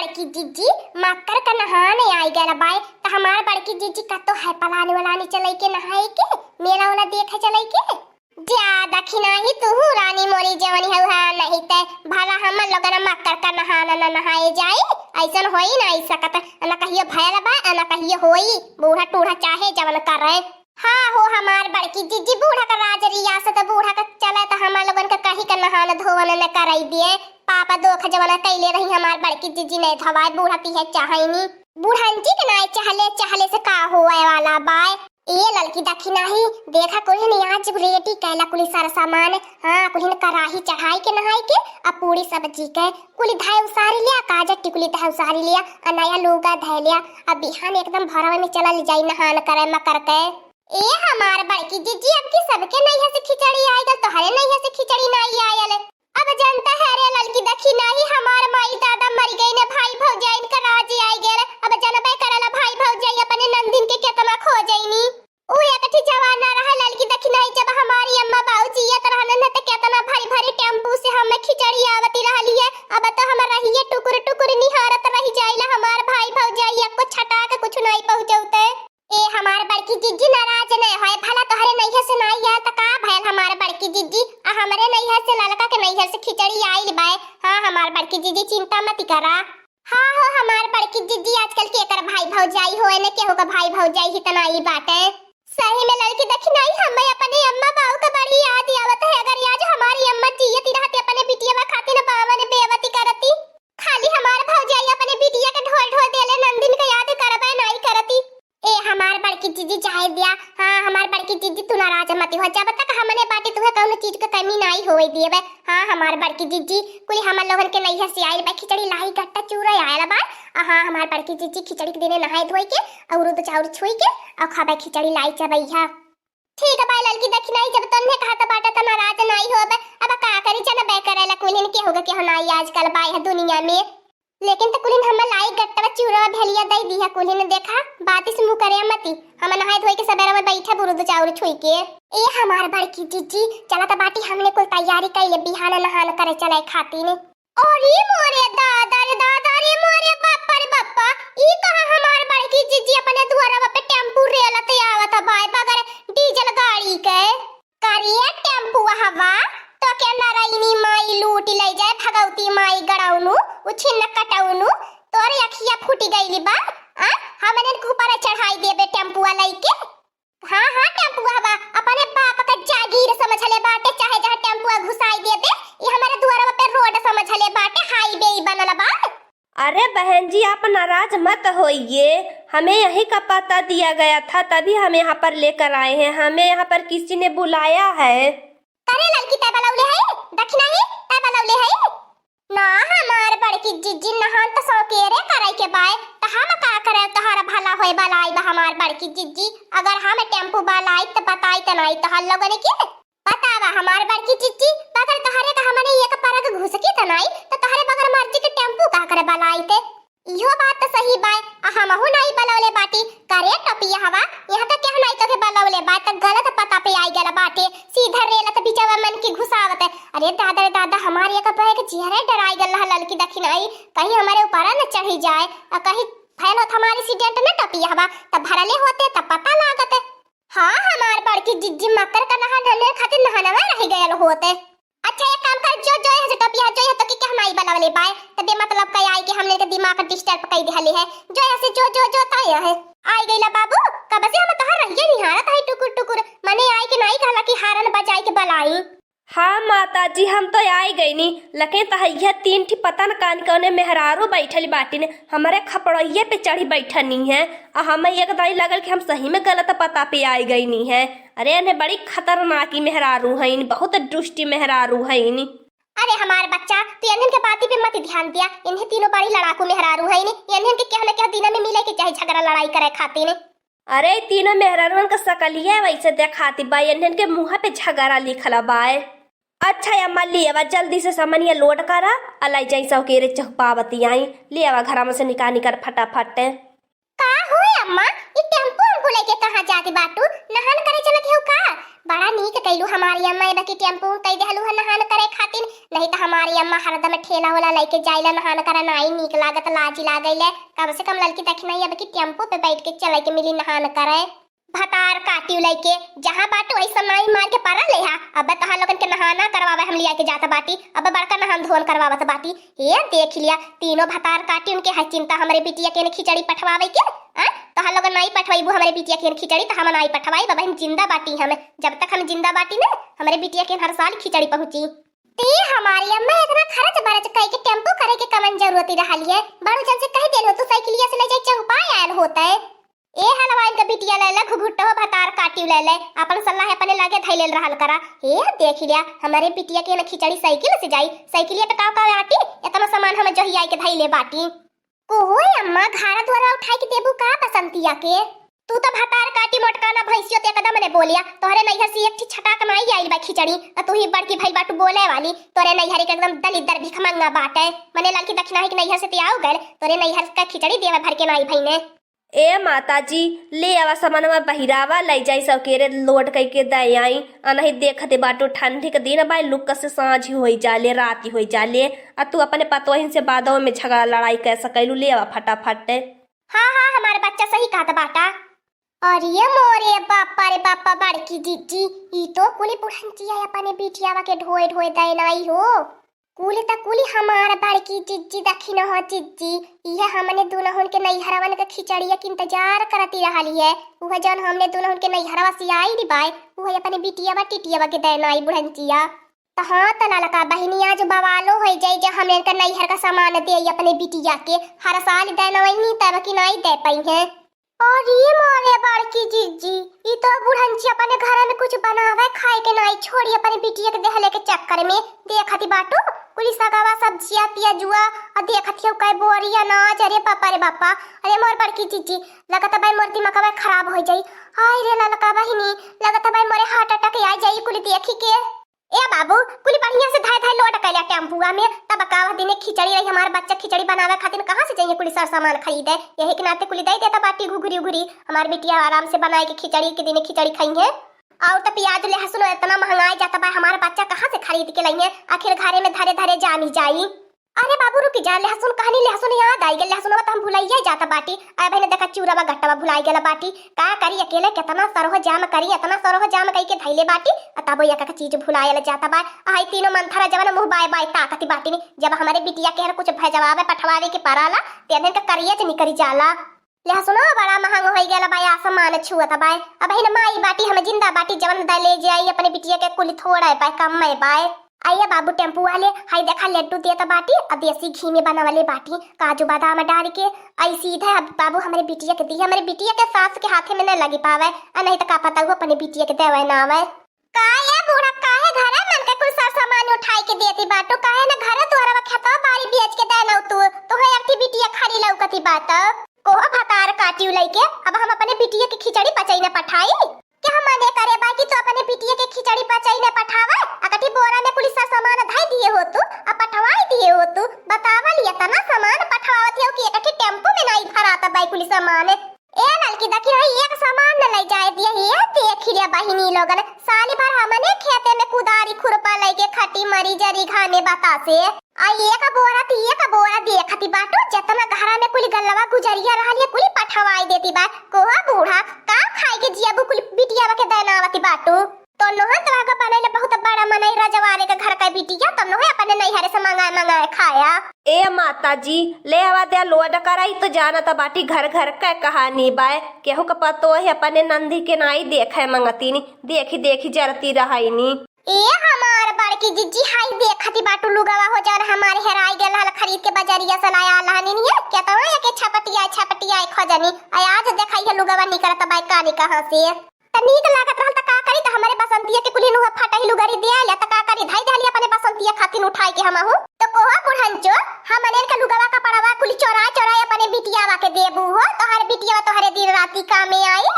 बड़की जीजी मकर का नहाने आई गया बाय तो हमार बड़की जीजी का तो है पलाने वलाने चले के नहाए के मेला वाला देखे चले के ज्यादा खिनाही तू रानी मोरी जवनी है नहीं ते भला हम लोगन मकर का नहाना न नहाए जाए ऐसा होई ना ऐसा कत ना कहियो भयल बा ना कहियो होई बूढ़ा टूढ़ा चाहे जवन कर रहे हाँ हो हमार बड़की जीजी बूढ़ा का राज रियासत बूढ़ा का चला तो हम लोगन का कहीं का नहाना धोवन न कराई दिए पापा दोख जवना कैले रही हमार बड़की जीजी ने धवाए बूढ़ा पीहे चाहनी बूढ़ांजी के नाय चहले चहले से का होए वाला बाय ये लड़की दखी नहीं देखा कोई नहीं आज रेडी कैला कुली सारा सामान हाँ कुली ने कराही चढ़ाई के नहाई के अब पूरी सब्जी के कुली धाय उसारी लिया काजा टिकुली धाय उसारी लिया और नया लूगा धै लिया अब बिहान एकदम भरवा में चला जाई नहान करे मकर के ए हमार बड़की जीजी अब की सबके नैया से खिचड़ी आएगा तो हरे नैया से खिचड़ी नहीं आयल अब जनता है रे लड़की दखी नहीं हमार माई दादा मर गई ने भाई भौजाई इनका राज आई गेल अब जनबे करला भाई भौजाई अपने नंदिन के केतना खो जाईनी ओ एकठी जवान रहा लड़की दखी नहीं जब हमारी अम्मा बाबूजी ये तरह न त केतना भारी भारी टेम्पू से हमें खिचड़ी आवती रहली है अब तो हम रहिए टुकुर टुकुर निहारत रही जाइला हमार भाई भौजाई को छटा के कुछ नहीं पहुंचौते ए हमार बड़की जीजी नाराज नहीं होए भला तोहरे नैया से नहीं है त का भयल हमार बड़की जीजी आ हमरे नैया से ललका के नैया से खिचड़ी आइल बाय हां हमार बड़की जीजी चिंता मत करा हां हो हमार बड़की जीजी आजकल के कर भाई भौजाई होए ने केहू का भाई भौजाई ही तना ई बाटे सही में लड़की देखी नहीं हमें अपने अम्मा बाऊ का बड़ी याद आवत है अगर आज हमारी अम्मा जीती रहती अपने बिटिया खातिर बावन बेवती करती खाली हमार भौजाई अपने बिटिया के ढोल ढोल देले नंदिन का याद करबे नहीं करती ए हमार बड़की जीजी चाहे दिया हां हमार बड़की जीजी तू नाराज मत हो जब तक हमने बाटे तुहे कौनो चीज के कमी नहीं होई दिए बे हां हमार बड़की जीजी कुल हम लोगन के नैया से आइल बे खिचड़ी लाई गट्टा चूरा आयल बा हां हमार बड़की जीजी खिचड़ी के दिने नहाए धोई के और दूध चाउर छुई के और खाबे खिचड़ी लाई चबैया ठीक है भाई लड़की देखी नहीं जब तन्ने कहा त बाटे त नाराज नहीं होबे अब का करी चल बे करेला कुलिन के होगा के हनाई आजकल बाय है दुनिया में लेकिन तो कुलिन हम लाई गट्टा चूरा भेलिया दई दिया कुलिन देखा बात इस मुंह करे मती हम नहाए धोई के सबेरा में बैठा बुरुद चाउर छुई के ए हमार बड़की जीजी चला त बाटी हमने कुल तैयारी कैले बिहान नहान करे चले खाती ने अरे मोरे दादा रे मोरे बापा रे बापा ई कहां हमार बड़की जीजी अपने द्वारा पे टेम्पू रेला ते आवत बाय बगर डीजल गाड़ी के करिए टेम्पू हवा तो के नारायणी माई लूट ले जाए भगवती माई गड़ाउनु उछिन कटाउनु तोरे अखिया फूटी गईली बा आ हमने ऊपर चढ़ाई देबे टेम्पू वाला के हां हां टेम्पू हवा अपने बाप का जागीर समझ ले बाटे चाहे जहां टेम्पू घुसाई देबे ये हमारे द्वारा पे रोड समझ ले बाटे हाईवे बनल बा अरे बहन जी आप नाराज मत होइए हमें यही का पता दिया गया था तभी हम यहाँ पर लेकर आए हैं हमें यहाँ पर किसी ने बुलाया है करे लड़की तय बलौले है दक्षिणा ही तय बलौले है ना हमार बड़की जीजी नहान तो सौकेरे करे के बाय त हम का करे तोहरा भला होए बलाई बा हमार बड़की जीजी अगर हम टेम्पू बलाई त बताई त नहीं त हल लोगन के बतावा हमार बड़की जीजी बगर तोहरे का हमने एक परग घुस की त नहीं त तोहरे बगर मर्जी के टेम्पू का करे बलाई ते इहो बात तो सही बाय हमहु नहीं बलौले बाटी करे टपिया हवा यहां तक के नहीं तो के बलौले बात गलत पता पे आई गेला बाटे सीधा रेला त बिचावा मन की घुसावत है अरे दादा दादा हमारे एक बैग चेहरे डराई गल लड़की दखी नहीं कहीं हमारे ऊपर न चढ़ी जाए और कहीं फैल होत हमारी एक्सीडेंट न टपिया हवा त भरले होते त पता लागत हां हमार बड़की जिज्जी मकर का नहा ढले खातिर नहाना रह गयल होते अच्छा एक काम कर जो है टपिया जो है तो कि नहीं बलवले बाय तबे मतलब कई आई कि हमने के दिमाग डिस्टर्ब कर दिहले है जो ऐसे जो ताया है आई गईला बाबू कब से हम तोहर रहिए निहारत है टुकुर टुकुर मने आई कि नहीं कहला कि हारन बजाई के बलाई हाँ माता जी हम तो आई गई नी लके तहैया तीन ठी पता न कान कौने मेहरारू बैठली बाटी ने हमारे खपड़िये पे चढ़ी बैठनी है और हमें एक दाई लगल कि हम सही में गलत पता पे आई गई नी है अरे इन्हें बड़ी खतरनाक मेहरारू है बहुत दुष्टी मेहरारू है अरे हमारे बच्चा तू इन्हन के बाती पे मत ध्यान दिया इन्हें तीनों बड़ी लड़ाकू मेहरारू है इन्हन के क्या न क्या दिन में मिले के चाहे झगड़ा लड़ाई करे खाती ने अरे तीनों मेहरारू का सकलिया वैसे देखाती बा इन्हन के मुँह पे झगड़ा लिखला बाय अच्छा अम्मा ले आवा जल्दी से सामान ये लोड करा अलाई जाई सौकेरे चौपावती आई ले आवा घर में से निकाल फटाफट का हो अम्मा ये टेम्पो हमको लेके कहां जाती बाटू नहान करे चलत हो का बड़ा नीक कैलू हमारी अम्मा ए बाकी टेम्पू कई देहलू है नहान करे खातिर, नहीं तो हमारी अम्मा हरदम ठेला वाला लेके जाइला नहान करे नाई नीक लागत लाजी लागैले। कम से कम लड़की तक नहीं अब कि टेम्पू पे बैठ के चले के मिली नहान करे। भतार काटी लेके जहां बाटो ऐसा नाई मार के पारा ले हा। अब तहां लोगन के नहाना करवावे हम लिया के जाता बाटी, अब बड़का नहान धोन करवावत बाटी। ये देख लिया तीनों भतार काटी उनके है चिंता हमरे बिटिया के खिचड़ी पठवावे के। तहां लोगन नहीं पठवाईबू हमरे बिटिया के खिचड़ी तो हम नहीं पठवाई बाबा। हम जिंदा बाटी हमें, जब तक हम जिंदा बाटी ना हमरे बिटिया के हर साल खिचड़ी पहुंची। ती हमारी अम्मा इतना खर्च बरच कई के टेम्पो करे के कमन जरूरत रहली है। बड़ू जन से कह देलो तू साइकिलिया से ले जाए चौपाई आयल होता है। ए हलवाइन के बिटिया ले ले घुघुटो भतार काटी ले ले अपन सल्ला है अपने लागे धैले रहल करा। ए देख लिया हमारे बिटिया के न खिचड़ी साइकिल से जाई, साइकिलिया पे का आटी इतना सामान हम जही आई के धैले बाटी। कोई अम्मा घर द्वारा उठाई के देबू का बसंतिया के। तू तो भतार काटी मोटकाना भैंसियो ते एकदम ने बोलिया तोहरे नैहर से एक छटाक नहीं आई बा खिचड़ी और तू ही बड़की भाई बाटू बोले वाली। तोरे नैहर के एकदम दलिदर भिख मंगा बाटे मने लड़की दक्षिणा है कि नैहर से ते आउ गए तोरे नैहर का खिचड़ी देवे भर के नाई भाई ने। ए माताजी ले आवा सामानवा बहिरावा ले जाई सकेरे लोड कई के दे आई आ नहीं देखते बाटो ठंडी के दिन बाई लुक से सांझ ही होई जाले रात ही होई जाले आ तू अपने पतोहिन से बादों में झगड़ा लड़ाई कर सकैलू। ले आवा फटाफट। हाँ हाँ हमारे बच्चा सही कहता बाटा। और ये मोरे बापा रे बापा बड़की जीजी ई तो कुली बुढ़ंचिया अपने बिटियावा के ढोए ढोए दे नाई हो। कुली त कुली हमार बड़की जीजी दखिन हो जीजी ये हमने दुनहुन के नैहरवन के खिचड़िया के इंतजार करती रहली है। उह जन हमने दुनहुन के नैहरवा से आई दी बाय उह अपने बिटियावा टिटियावा के देनाई बुढ़ंचिया। त हां त ललका बहिनिया जो बवालो हो जाई जे हमने के नैहर का सामान दे अपने बिटिया के हर साल देनवई नी तब कि नहीं दे पाई है। और ये मोरे बड़की जीजी ई तो बुढ़ंची अपने घर में कुछ बनावे खाए के नहीं छोड़ी अपने बिटिया के देहले के चक्कर में देखती बाटू कुली सगावा सब्जियां पियाजुआ और देखती काय बोरिया नाच। अरे पापा रे बापा अरे मोर बड़की जीजी लगता भाई मूर्ति मकवा खराब हो जाई। हाय रे ललका बहिनी लगता भाई मोरे हार्ट अटैक आ जाई कुली देखी के। ए बाबू कुली बढ़िया से धाय धाय लोड कैला टेम्पुआ में तब कावा दिन खिचड़ी रही हमारे बच्चा खिचड़ी बनावे खातिर कहां से चाहिए कुली सर सामान खरीदे। यही के नाते कुली दे देता बाटी घुघरी उघरी हमार बिटिया आराम से बनाए के खिचड़ी के दिन खिचड़ी खाई है। और तो प्याज लहसुन इतना महंगाई जाता बा हमारा बच्चा कहां से खरीद के लाइए आखिर घरे में धरे धरे जानी जाई। अरे बाबू रुक जा लहसुन कहानी लहसुन याद आई गए लहसुन तो हम भुलाइए जाता बाटी। आ बहने देखा चूरावा गट्टावा भुलाई गेला बाटी का करी अकेले कितना सरह जाम करी इतना सरह जाम कई के धैले बाटी तब एक एक चीज भुलायल जाता बा। आई तीनों मंथरा जवन मुंह बाय बाय ताकती बाटी ने जब हमारे बिटिया के कुछ भेजवावे पठवावे के पराला तेन का करिए च निकरी जाला। लहसुनो बड़ा महंगा हो गेला भाई आसमान छुअता भाई। अब है माई बाटी हम जिंदा बाटी जवन द ले जाई अपने बिटिया के कुल थोड़ा है भाई कम है भाई। आइए बाबू टेम्पू वाले हाई देखा लड्डू देता बाटी अब देसी घी में बना वाले बाटी काजू बादाम डाल के आई सीधा अब बाबू हमारे बिटिया के दी हमारे बिटिया के सास के हाथे में न लगी पावे और नहीं तो का पता हुआ अपने बिटिया के देवे ना आवे। काहे बूढ़ा काहे घरे मन के कुल सार सामान उठाई के देती बाटो काहे न घरे तोरा खेतवा बारी बेच के देना तू है एकटी बिटिया खड़ी लौकती बात कोह भतार काटी लेके अब हम अपने बिटिया के खिचड़ी पचाई न पठाई क्या हम मने करे बाकी तो अपने बिटिया के खिचड़ी पचाई न पठावे अकटी बोरा में पुलिस सामान धाई दिए हो तू अब पठवाई दिए हो तू बतावा लिया तना सामान पठवावत हो कि एकटी टेम्पो में नहीं भराता बाई पुलिस सामान ए नलकी देखी है एक सामान न ले जाए दिए ये देख लिया बहिनी लोगन साली भर हमने खेते में कुदारी खुरपा लेके खटी मरी जरी घाने बता से आई एक बोरा देखती बाटू जतना घरा में कुल गल्लवा गुजरिया रहलिए कुल पठवाई देती बा कोहा बूढ़ा का खाई के जियाबू कुल बिटियावा के देनावती बाटू तो नोह तवा का बनेले बहुत बड़ा मनई रजवारे के घर का बिटिया तो नोह अपने नैहरे से मंगाए खाया। ए माताजी ले आवा दे लोड कराई तो जाना त बाटी घर घर का कहानी बाय केहू का पतो है अपने नंदी के नाई देखे मंगतीनी देखी जरती रहाईनी। ए हमार बड़की जिज्जी हाई देखती बाटू लुगावा हो जान हमारे हेराई गेल हल खरीद के बाजारिया से लाया लहनी नहीं क्या तो के छपटिया खजनी आज देखाई है लुगावा निकलता बाई कानी कहां से त नीक लागत रहल त का करी त हमारे बसंतिया के कुली नुहा फटाई लुगारी दे आले त का करी धाई धाली अपने बसंतिया खातिर उठाई के हमहु तो कोहा बुढ़ंचो हमने का लुगावा का पड़वा कुली चोरा अपने बिटियावा के देबू हो तोहर बिटिया तोहरे दिन राती कामे आई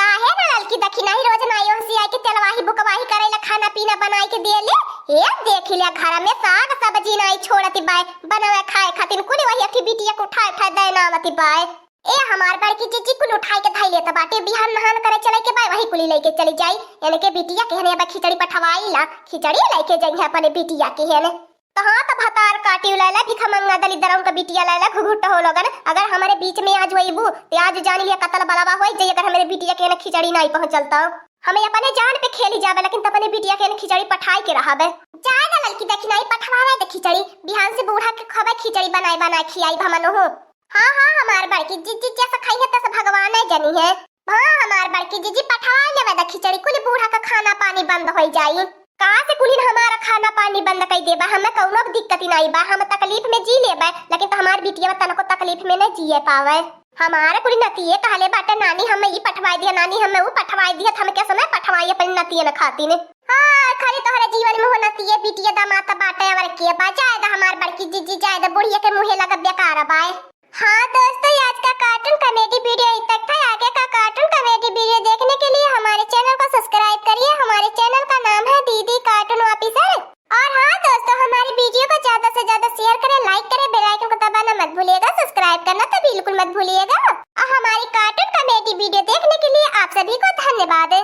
काहे न ललकी दखी नहीं रोज नाइयों से आई के तेलवाही बुकवाही करेला खाना पीना बनाई के देले ए देख लिया घर में साग सब्जी नहीं छोड़ती बाय बनावे खाए खातिर कुली वही अठी बिटिया को उठा देनावती बाय। ए हमार बड़की जीजी कुल उठाई के धाई लेता बाटे बिहान नहान करे चले के बाय वही कुली लेके चली जाई यानी के बिटिया के हने अब खिचड़ी पठवाई ला खिचड़ी लेके जाई अपने बिटिया के हने कहां त भतार काटी उलाला भिखा मंगा दली दरम का बिटिया लाला घुघुट हो लोगन अगर हमारे बीच में आज वहीबू ते आज जान लिया कतल बलावा होई जे अगर हमारे बिटिया के हने खिचड़ी नहीं पहुंचलता हमें अपने जान पे खेली जावे लेकिन त अपने बिटिया के हने खिचड़ी पठाई के रहाबे जाए ना लड़की देखी नहीं पठवावे त खिचड़ी बिहान से बूढ़ा के खबे खिचड़ी बनाई खियाई भमनो हो हाँ हमार बड़की जीजी जैसा खाई है तैसा भगवान है जनी है हाँ हमार बड़की जीजी पठवा लेवे द खिचड़ी कुल बूढ़ा का खाना पानी बंद हो जाई कहां से कुलीन हमारा खाना पानी बंद कर देबा हमें कौनो दिक्कत नहीं बा हम तकलीफ में जी लेबे लेकिन तो हमार बिटिया तनको तकलीफ में न जिए पावे हमारे कुली नतिए कहले बाटे नानी हमें ई पठवाई दिया नानी हमें वो पठवाई दिया हम क्या समय पठवाई अपन नतिए न खाती ने हां खाली तोहरे जीवन में हो नतिए बिटिया दामाद बाटे और के बा जाएगा हमार बड़की जीजी जाएगा बुढ़िया के मुंहे लगा बेकार बाय हाँ दोस्तों आज का कार्टून कॉमेडी वीडियो तक था आगे का कार्टून कॉमेडी वीडियो देखने के लिए हमारे चैनल को सब्सक्राइब करिए हमारे चैनल का नाम है दीदी कार्टून ऑफिसर और हाँ दोस्तों हमारी वीडियो को ज्यादा से ज्यादा शेयर करें लाइक करें बेल आइकन को दबाना मत भूलिएगा सब्सक्राइब करना तो बिल्कुल मत भूलिएगा और हमारी कार्टून कॉमेडी वीडियो देखने के लिए आप सभी को धन्यवाद।